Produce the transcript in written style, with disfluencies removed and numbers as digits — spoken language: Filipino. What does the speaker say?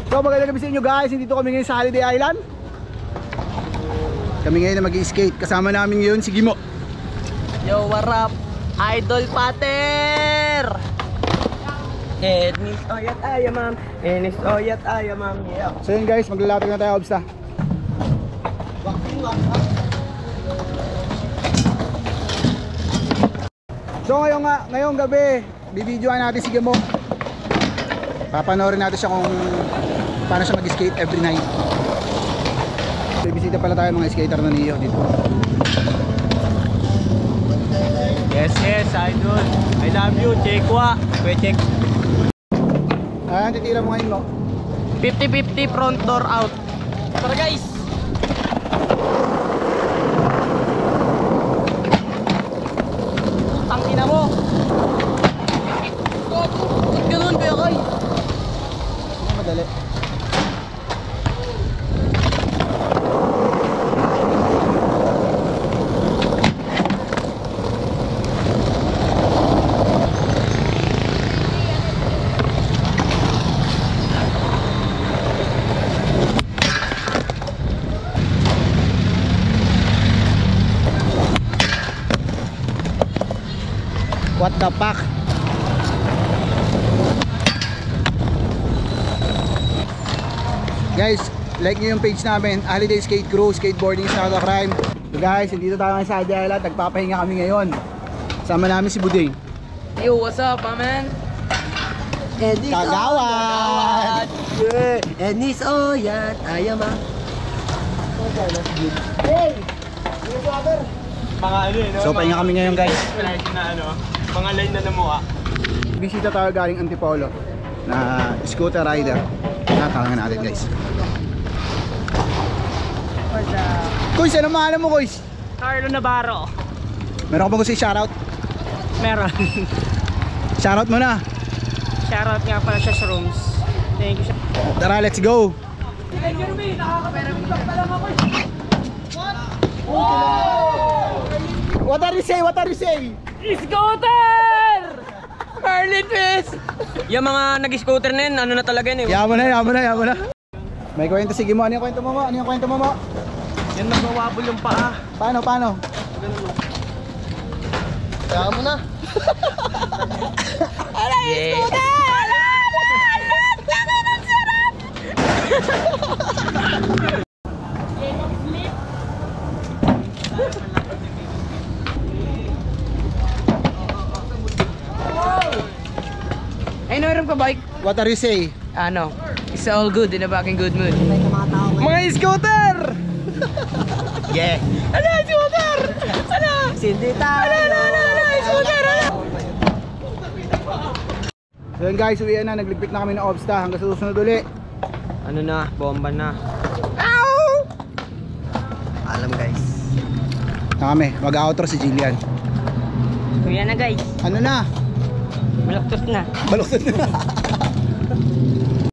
So magandang gabi sa inyo guys, dito kami ngayon sa Holiday Island. Kami ngayon na mag-i-skate. Kasama namin ngayon si Gimo. Yo, what up? Idol Pater! Enis oyat ayamam, enis oyat ayamam. Yeah. So yun guys, maglalatag na tayo obsta. So ngayong gabi, bibidyoan natin si Gimo. Papanoorin natin siya kung paano siya mag-skate every night. So bisita pala tayo mga skater na niyo dito. Yes, idol. I love you, Chekwa. Check. Ayan, titira mo ngayon mo. 50-50 front door out. Tara guys! Tangina mo! Ba't ganun kaya kay? Madali. What the fuck? Guys, like nyo yung page namin, Holiday Skate Crew, Skateboarding is not a crime. So guys, dito tayo sa Holiday Island, nagpapahinga kami ngayon. Sama namin si Buding. Yo, what's up, man? Enis Kagawad! Enis oyat ayamam. Hey! Mga ano eh, no? So pahinga kami ngayon guys. Na ano, mga line na namuha. Bisita tayo galing Antipolo na scooter rider. Natatangan natin guys. What's up? Kuys, ano mahalan mo Kuys? Carlo Navarro. Meron ka ba gusto i-shoutout? Meron. Shoutout mo na. Shoutout nga pala siya sa rooms. Thank you. Tara, let's go! Hey Jeremy, nakaka-peramitak pa lang ako. What are you say? What are you say? Scooter! Merlin Fest! Yung mga nag-scooter na yun, ano na talaga yun eh. Yaman na. May kwento sige mo. Ano yung kwento mo mo? Yan nagwawabol yung paa. Paano? Kaya mo na. Yeah. Scooter! Ay, meron pa bike? What are you say? Ano? It's all good, in a back in good mood. Mga scooter! Yeah. Ano, scooter? Ano? Sindita! Ano, scooter! So yun guys, uwian na. Nagligpit na kami ng obsta. Hanggang sa susunod uli. Ano na, bomba na. Alam guys. Na kami, mag-outro si Jillian. Kuya na guys. Ano na? Balaktos na. Baluktot na.